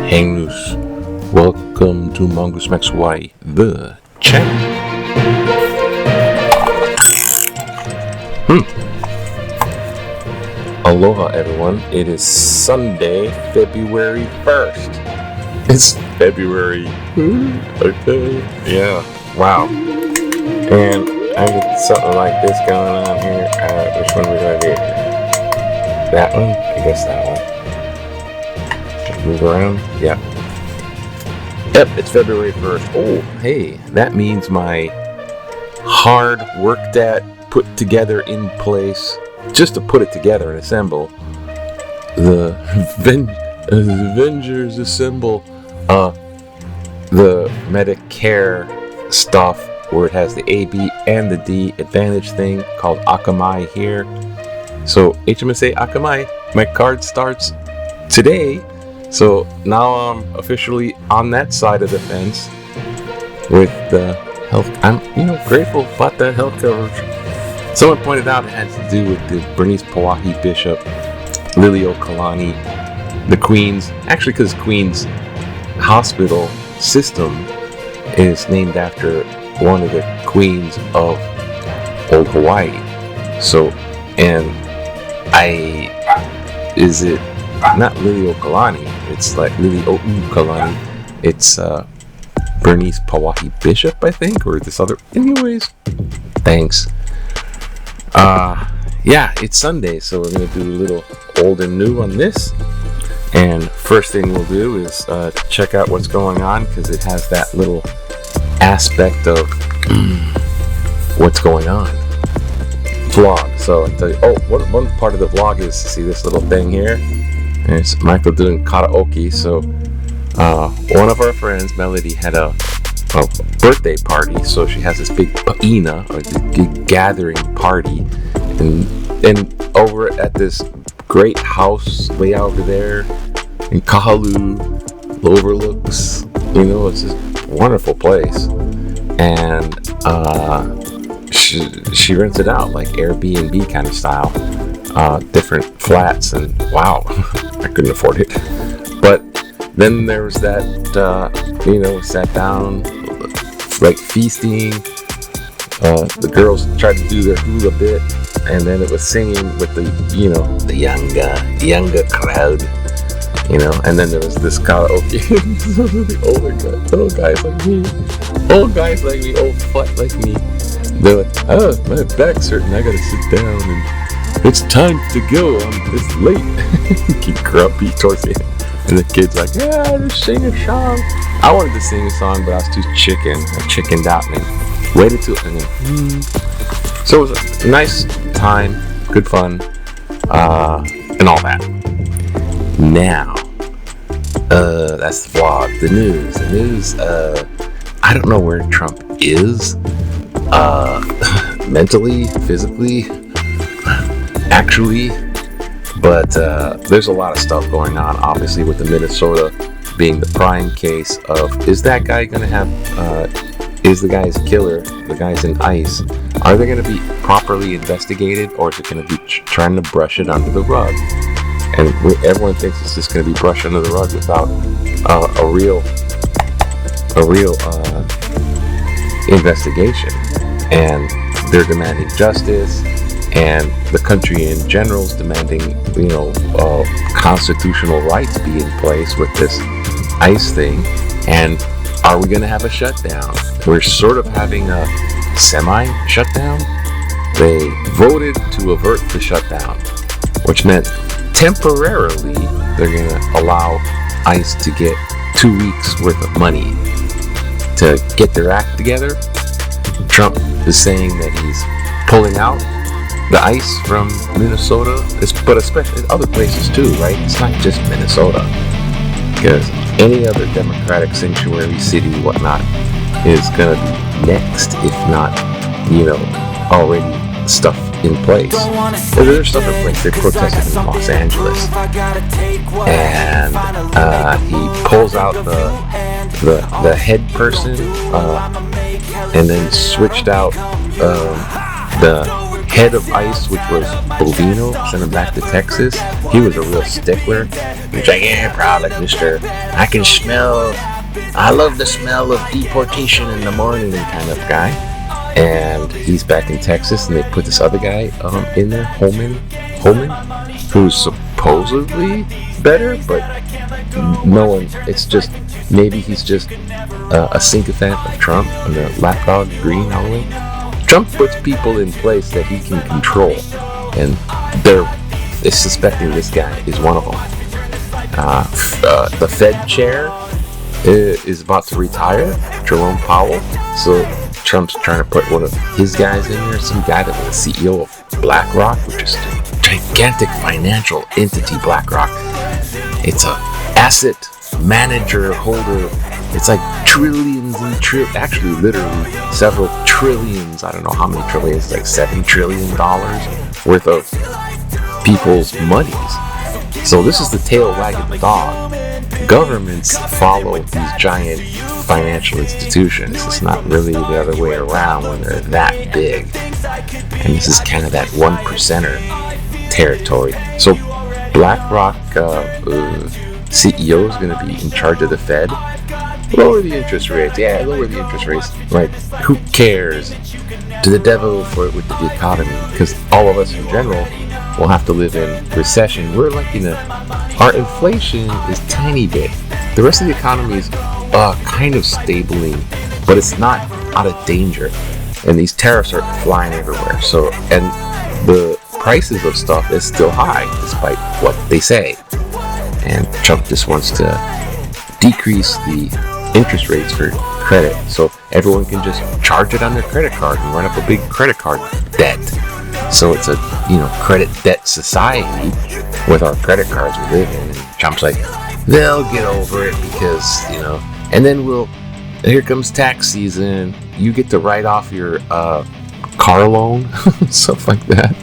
hang loose. Welcome to Mongoose Max Y, the channel. Aloha everyone, it is Sunday, February 1st. It's February. Okay. Yeah, wow. And I get something like this going on here. Which one are we going to do? That one? I guess that one. Move around? Yeah. Yep, it's February 1st. Oh, hey, that means my hard worked at, put together in place, just to put it together and assemble, the Avengers assemble, the Medicare stuff where it has the A, B, and the D Advantage thing called Akamai here. So HMSA Akamai, my card starts today. So now I'm officially on that side of the fence with the health. I'm, grateful about that health coverage. Someone pointed out it had to do with the Bernice Pauahi Bishop, Liliuokalani, the Queens. Actually, because Queens Hospital system is named after one of the queens of old Hawaii. So, and is it not Liliuokalani? It's like Liliuokalani. It's Bernice Pauahi Bishop, I think, or this other. Anyways, thanks. Yeah, it's Sunday, so we're gonna do a little old and new on this. And first thing we'll do is check out what's going on, because it has that little aspect of what's going on. Vlog. So I tell you, one part of the vlog is to see this little thing here, and it's Michael doing karaoke. So one of our friends, Melody, had a birthday party, so she has this big Paina, or this big gathering party, and over at this great house way over there in Kahalu, overlooks, it's this wonderful place, and she rents it out like Airbnb kind of style, different flats, and wow, I couldn't afford it. But then there was that, sat down, like feasting. The girls tried to do their hula bit, and then it was singing with the younger crowd, and then there was this karaoke. So the older guys, old guys like me, old flat like me, they're like, oh, my back's hurting, I gotta sit down, and it's time to go, it's late. Keep grumpy towards the end. And the kid's like, yeah, just sing a song. I wanted to sing a song, but I was too chickened out, and waited till, and then, So it was a nice time, good fun, and all that. Now, that's the vlog. The news, I don't know where Trump is, mentally, physically, actually, but there's a lot of stuff going on, obviously, with the Minnesota being the prime case of, is that guy going to have, is the guy's killer, the guy's in ICE, are they going to be properly investigated, or is it going to be trying to brush it under the rug? And everyone thinks it's just going to be brushed under the rug without a real investigation. And they're demanding justice, and the country in general is demanding, constitutional rights be in place with this ICE thing. And are we going to have a shutdown? We're sort of having a semi-shutdown. They voted to avert the shutdown, which meant temporarily they're going to allow ICE to get 2 weeks worth of money to get their act together. Trump is saying that he's pulling out the ICE from Minnesota, but especially other places too, right? It's not just Minnesota, because any other Democratic sanctuary city, whatnot, is going to be next, if not, already stuff in place. Well, there's stuff in place. They protested in Los Angeles, and he pulls out the head person, and then switched out the head of ICE, which was Bovino, sent him back to Texas. He was a real stickler. He's like, yeah, proud like Mr. I love the smell of deportation in the morning kind of guy. And he's back in Texas, and they put this other guy in there, Homeland, who's supposedly better, but no one, it's just, maybe he's just a sycophant of Trump and the lapdog green all the way. Trump puts people in place that he can control, and they're suspecting this guy is one of them. The Fed chair is about to retire, Jerome Powell, so Trump's trying to put one of his guys in there, some guy that was the CEO of BlackRock, which is a gigantic financial entity, BlackRock. It's a asset manager holder. It's like trillions and actually literally several trillions, I don't know how many trillions, like $7 trillion worth of people's monies. So this is the tail wagging the dog. Governments follow these giant financial institutions. It's not really the other way around when they're that big. And this is kind of that 1%er territory. So BlackRock CEO is going to be in charge of the Fed. Lower the interest rates. Yeah, lower the interest rates. Like, who cares? To the devil for it with the economy. Because all of us in general will have to live in recession. We're like our inflation is tiny bit. The rest of the economy is kind of stabling, but it's not out of danger. And these tariffs are flying everywhere. So, and the prices of stuff is still high, despite what they say. And Trump just wants to decrease the interest rates for credit, so everyone can just charge it on their credit card and run up a big credit card debt. So it's a credit debt society with our credit cards we live in. And Trump's like, they'll get over it because and then here comes tax season. You get to write off your car loan, stuff like that.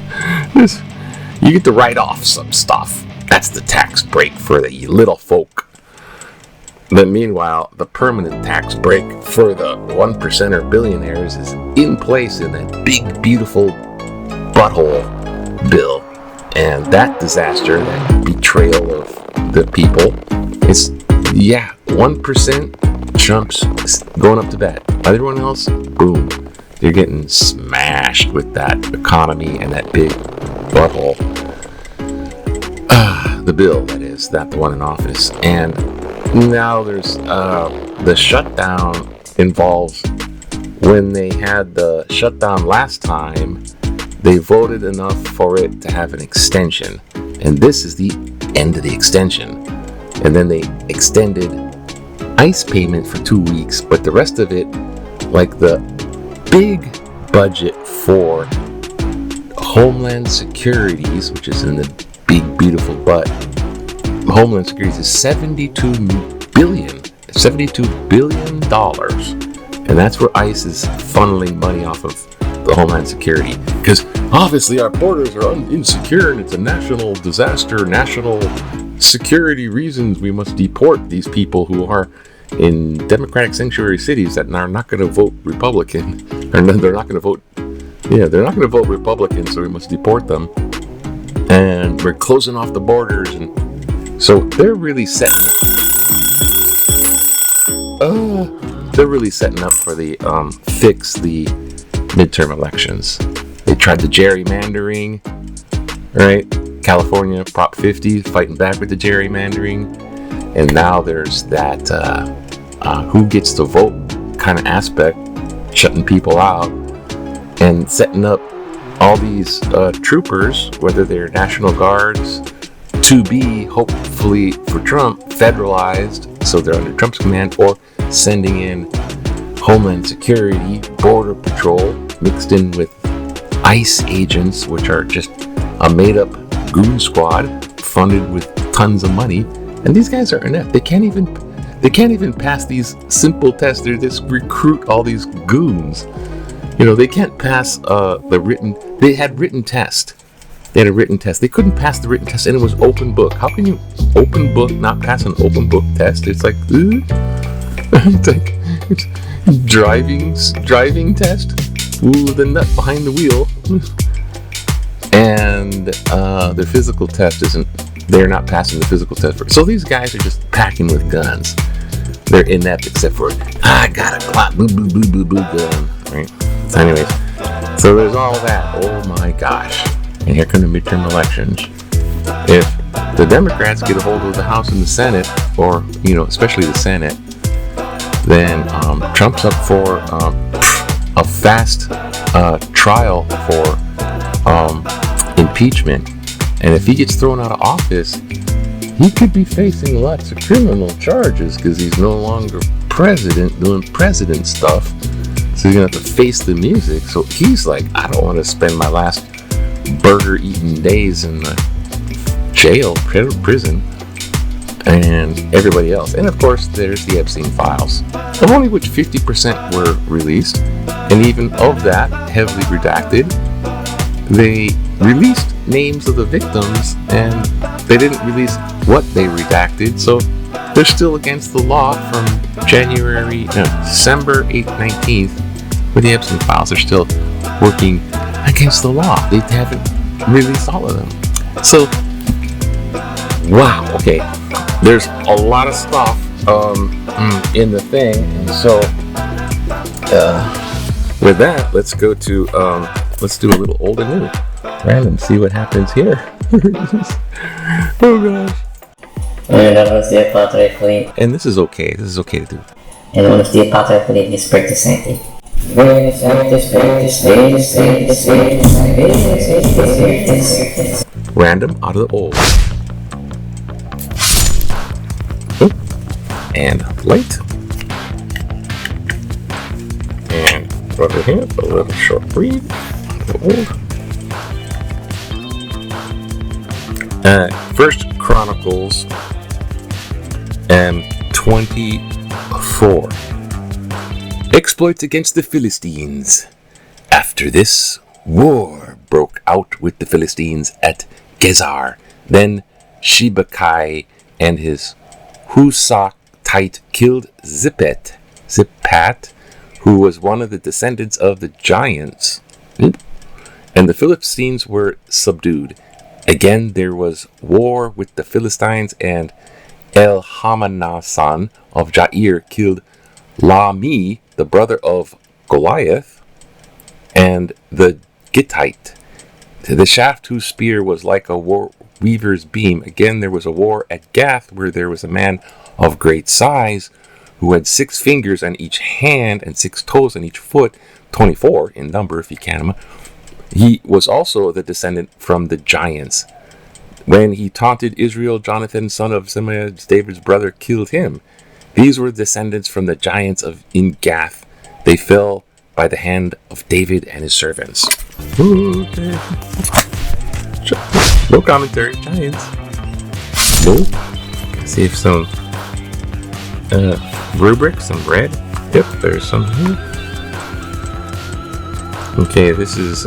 You get to write off some stuff. That's the tax break for the little folk. But meanwhile, the permanent tax break for the 1%er billionaires is in place in that big, beautiful butthole bill. And that disaster, that betrayal of the people, is, 1%, Trump's going up to bat. Everyone else, boom, you're getting smashed with that economy and that big butthole. The bill, that is, not the one in office. And now there's the shutdown involves, when they had the shutdown last time, they voted enough for it to have an extension. And this is the end of the extension. And then they extended ICE payment for 2 weeks, but the rest of it, like the big budget for Homeland Securities, which is in the big, beautiful butt, Homeland Security is $72 billion, and that's where ICE is funneling money off of the Homeland Security, because obviously our borders are insecure and it's a national disaster, national security reasons we must deport these people who are in democratic sanctuary cities that are not going to vote Republican, or they're not going to vote Republican, so we must deport them, and we're closing off the borders. And so they're really setting up for the fix the midterm elections. They tried the gerrymandering, right? California Prop 50 fighting back with the gerrymandering, and now there's that who gets to vote kind of aspect, shutting people out and setting up all these troopers, whether they're National Guards, to be, hopefully for Trump, federalized, so they're under Trump's command, or sending in Homeland Security, Border Patrol, mixed in with ICE agents, which are just a made-up goon squad funded with tons of money. And these guys are inept. They can't even pass these simple tests. They just recruit all these goons. They can't pass the written. They had written test. They had a written test. They couldn't pass the written test, and it was open book. How can you open book not pass an open book test? It's like, it's like driving test. Ooh, the nut behind the wheel. and their physical test they're not passing the physical test. So these guys are just packing with guns. They're inept except for, I got a Glock, boo, boo, boo, boo, boo gun, right? So anyways, so there's all that. Oh my gosh. And here come the midterm elections. If the Democrats get a hold of the House and the Senate, or, especially the Senate, then Trump's up for a fast trial for impeachment. And if he gets thrown out of office, he could be facing lots of criminal charges because he's no longer president doing president stuff. So he's going to have to face the music. So he's like, I don't want to spend my last burger-eating days in the jail, prison, and everybody else. And of course, there's the Epstein files, of only which 50% were released. And even of that, heavily redacted, they released names of the victims, and they didn't release what they redacted, so they're still against the law from December 8th, 19th, with the Epstein files. They're still working against the law. They haven't released all of them. So, wow, okay, there's a lot of stuff in the thing, and so with that, let's go to let's do a little old and new. Random, see what happens here. Oh gosh. And this is okay. This is okay to do. Random out of the old. Oh. And light. And over here, a little short breathe. The old. First Chronicles 24. Exploits against the Philistines. After this, war broke out with the Philistines at Gezer. Then Shebaki and his Hushathite killed Zippat, who was one of the descendants of the giants. And the Philistines were subdued. Again, there was war with the Philistines, and Elhanan of Jair killed Lahmi, the brother of Goliath, and the Gittite. The shaft whose spear was like a weaver's beam. Again, there was a war at Gath, where there was a man of great size who had 6 fingers on each hand and 6 toes on each foot, 24 in number if you count them. He was also the descendant from the giants. When he taunted Israel, Jonathan, son of Simei, David's brother, killed him. These were descendants from the giants in Gath. They fell by the hand of David and his servants. Okay. No commentary. Giants. Nope. See if some rubric, some red. Yep, there's some here. Okay, this is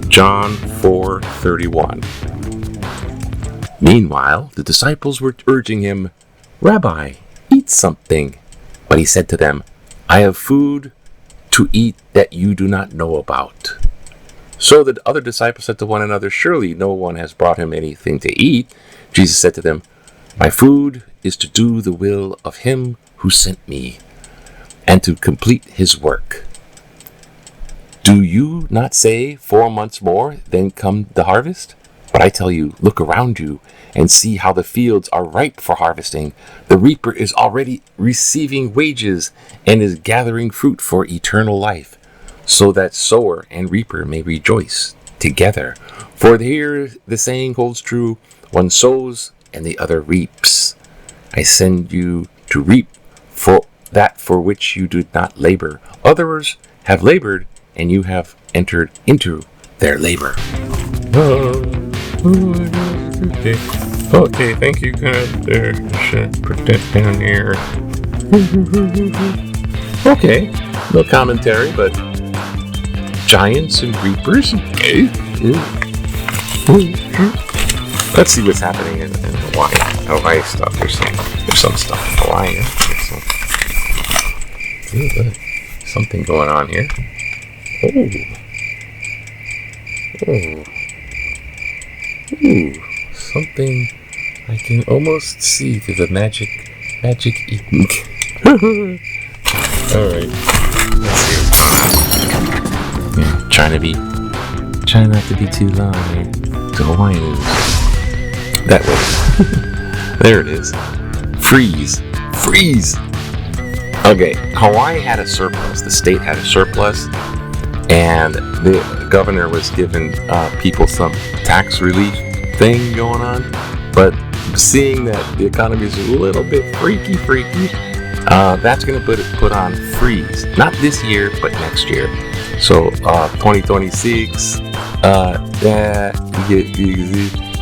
John 4:31. Meanwhile, the disciples were urging him, Rabbi, eat something. But he said to them, I have food to eat that you do not know about. So the other disciples said to one another, surely no one has brought him anything to eat. Jesus said to them, my food is to do the will of him who sent me, and to complete his work. Do you not say 4 months more, then come the harvest? But I tell you, look around you and see how the fields are ripe for harvesting. The reaper is already receiving wages and is gathering fruit for eternal life, so that sower and reaper may rejoice together. For here the saying holds true, one sows and the other reaps. I send you to reap for that for which you did not labor. Others have labored, and you have entered into their labor. Okay, thank you, God. There, should put that down here. Okay, no commentary, but giants and reapers. Okay. Let's see what's happening in Hawaii. Hawaii stuff. There's some stuff in Hawaii. There's something going on here. Oh. Ooh, something I can almost see through the magic ink. Alright. Let's see. Yeah, trying not to be too long here. The Hawaiian is that way. There it is. Freeze. Okay, Hawaii had a surplus. The state had a surplus, and the governor was giving people some tax relief thing going on. But seeing that the economy is a little bit freaky, that's going to put on freeze. Not this year, but next year. So 2026,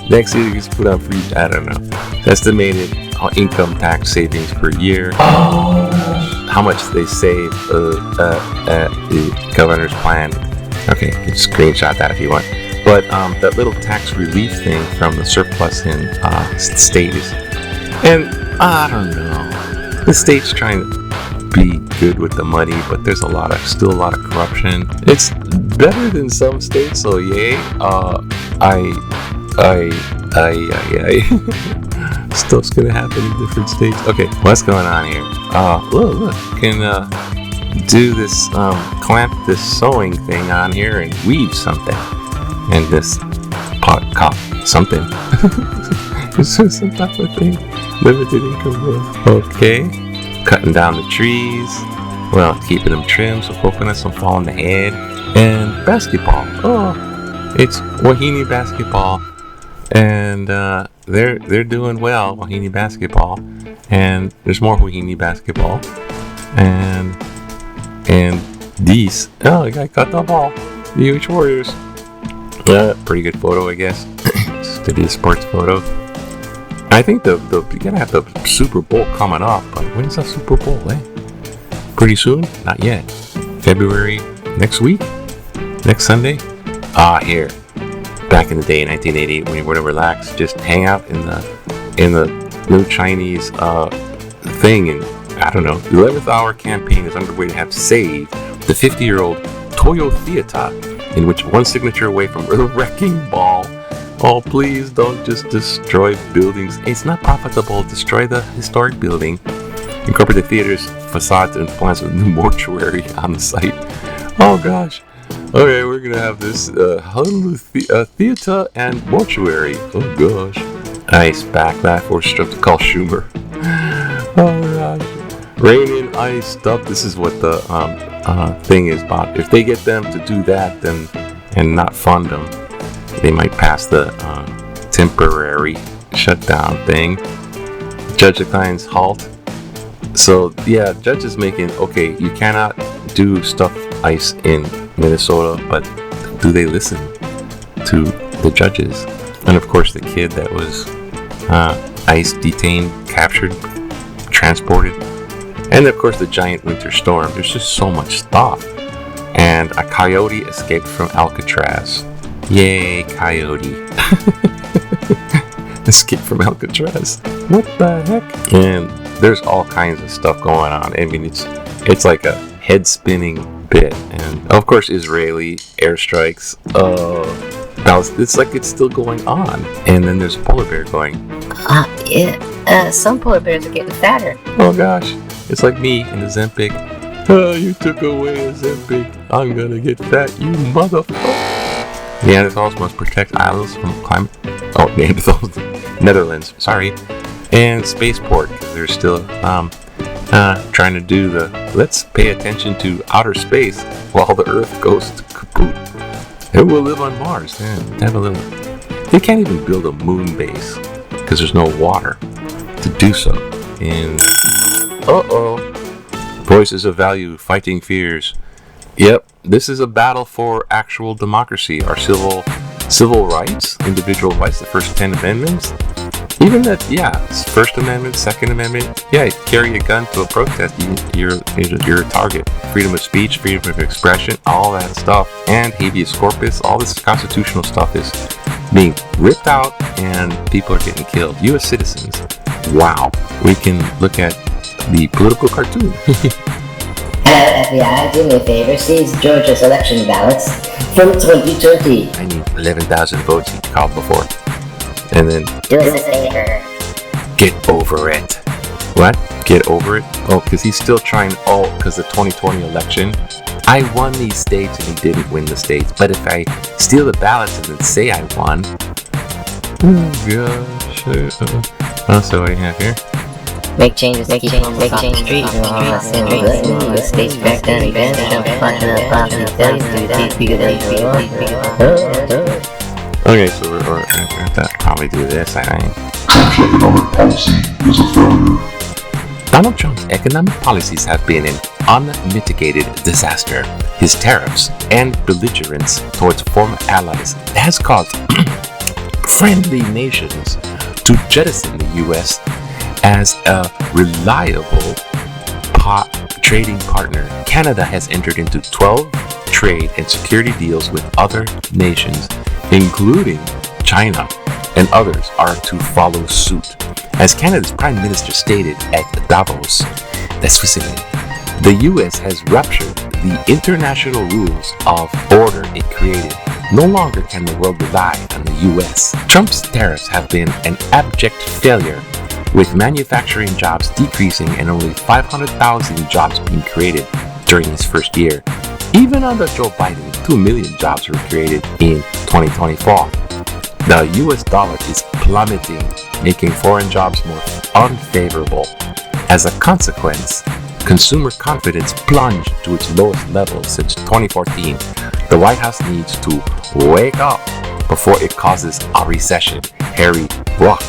next year you just put on freeze. I don't know. Estimated income tax savings per year. How much they save the governor's plan. Okay, you can screenshot that if you want. But that little tax relief thing from the surplus in states, and I don't know, the state's trying to be good with the money, but there's still a lot of corruption. It's better than some states, so yay. Stuff's gonna happen in different states. Okay, what's going on here? Look, you can do this, clamp this sewing thing on here and weave something. And this something. Some type of thing. Limited income growth. Okay. Cutting down the trees. Well, keeping them trimmed so coconuts don't fall on the head. And basketball. Oh, it's Wahine basketball. And they're doing well, Wahine basketball. And there's more Wahine basketball. And these. Oh, the guy cut the ball. The huge Warriors. Pretty good photo, I guess. To be a sports photo. I think you're gonna have the Super Bowl coming up, but when's the Super Bowl, Pretty soon? Not yet. February next week? Next Sunday? Here. Back in the day, in 1988, when you were to relax, just hang out in the new Chinese thing, and I don't know. The 11th hour campaign is underway to have saved the 50-year-old Toyo Theater, in which one signature away from a wrecking ball. Oh, please don't just destroy buildings. It's not profitable. Destroy the historic building. Incorporate the theater's facade and plans with a new mortuary on the site. Oh gosh. Okay, we're gonna have this Honolulu theater and mortuary. Oh gosh. Ice backlash for stuff to call Schumer. Oh gosh. Rain and ice stuff. This is what the thing is about. If they get them to do that, then and not fund them, they might pass the temporary shutdown thing. Judge declines halt. So yeah, judge is making okay. You cannot do stuff ice in Minnesota, but do they listen to the judges? And of course, the kid that was ICE detained, captured, transported. And of course the giant winter storm. There's just so much stuff. And a coyote escaped from Alcatraz. Yay, coyote. Escaped from Alcatraz. What the heck? And there's all kinds of stuff going on. I mean, it's like a head spinning bit. And of course Israeli airstrikes. It's like it's still going on. And then there's a polar bear going. Some polar bears are getting fatter. Oh gosh. It's like me in the Ozempic. Oh, you took away Ozempic. I'm gonna get fat, you motherfucker. Neanderthals must protect islands from climate. Oh, Neanderthals. Netherlands. Sorry. And spaceport, because they're still trying to do the let's pay attention to outer space while the Earth goes to kaput. And we'll live on Mars. Have a little. They can't even build a moon base because there's no water to do so. And voices of value fighting fears. Yep, this is a battle for actual democracy. Our civil rights, individual rights, the first 10 amendments. Even that, First Amendment, Second Amendment. Yeah, carry a gun to a protest, you're a target. Freedom of speech, freedom of expression, all that stuff, and habeas corpus, all this constitutional stuff is being ripped out, and people are getting killed. U.S. citizens. Wow. We can look at the political cartoon. Hello, FBI. Do me a favor. Seize Georgia's election ballots from 2020. I need 11,000 votes he called before. And then, do us a favor. get over it. What? Get over it? Oh, because he's still trying. Oh, because the 2020 election. I won these states and he didn't win the states. But if I steal the ballots and then say I won. Oh, gosh. So what do you have here? Make changes, make change streets, and all that sin. The states back down again. Fucking up, bossy fellas, Okay, so we're going to probably do this, I think. Economic policy is a failure. Donald Trump's economic policies have been an unmitigated disaster. His tariffs and belligerence towards former allies has caused friendly nations to jettison the U.S. as a reliable trading partner. Canada has entered into 12 trade and security deals with other nations, including China, and others are to follow suit. As Canada's Prime Minister stated at Davos, that's Switzerland, the U.S. has ruptured the international rules of order it created. No longer can the world rely on the U.S. Trump's tariffs have been an abject failure, with manufacturing jobs decreasing and only 500,000 jobs being created during his first year. Even under Joe Biden, 2 million jobs were created in 2024. The US dollar is plummeting, making foreign jobs more unfavorable. As a consequence, consumer confidence plunged to its lowest level since 2014. The White House needs to wake up before it causes a recession. Harry Rock,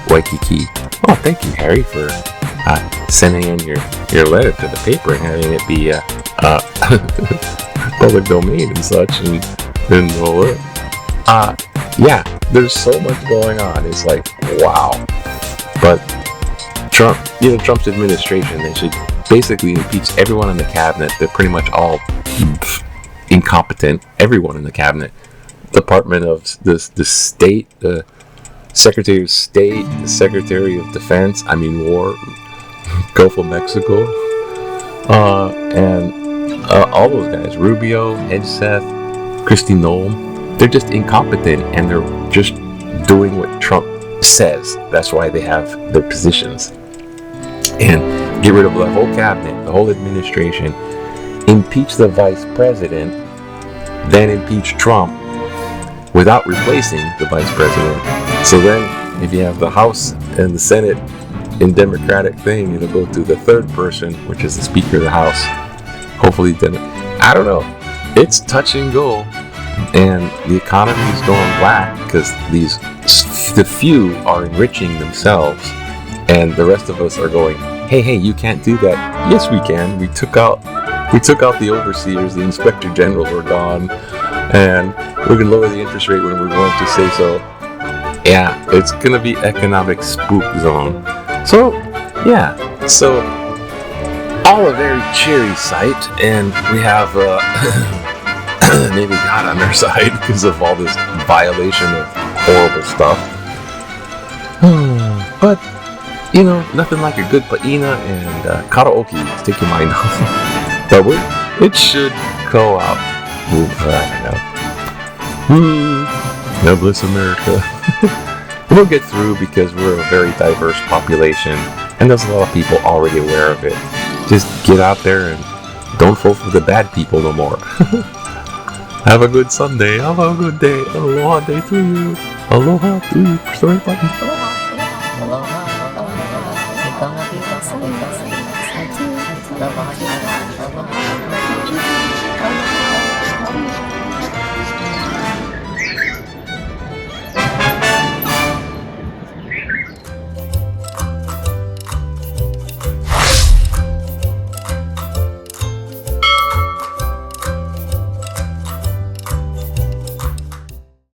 Waikiki. Oh, thank you, Harry, for sending in your letter to the paper and having it be public domain and such, and all that. Yeah, there's so much going on. It's like, wow. But Trump's administration, they should basically impeach everyone in the cabinet. They're pretty much all incompetent. Everyone in the cabinet. Department of the State, the Secretary of State, the Secretary of Defense, War, Gulf of Mexico, and all those guys, Rubio, Hegseth, Kristi Noem. They're just incompetent, and they're just doing what Trump says. That's why they have their positions. And get rid of the whole cabinet, the whole administration, impeach the vice president, then impeach Trump without replacing the vice president. So then, if you have the House and the Senate in Democratic thing, it'll go to the third person, which is the Speaker of the House. Hopefully, I don't know. It's touch and go. And the economy is going black because the few are enriching themselves, and the rest of us are going, hey, you can't do that. Yes, we can. We took out the overseers, the inspector general were gone, and we can lower the interest rate when we're going to say so. Yeah, it's gonna be economic spook zone. So all a very cheery sight, and we have maybe God on their side because of all this violation of horrible stuff. But, nothing like a good paina and karaoke to take your mind off. But it should go out. God bless America. We'll get through because we're a very diverse population, and there's a lot of people already aware of it. Just get out there and don't vote for the bad people no more. Have a good Sunday. Have a good day. Aloha day to you. Aloha to you. Sorry, buddy. Aloha.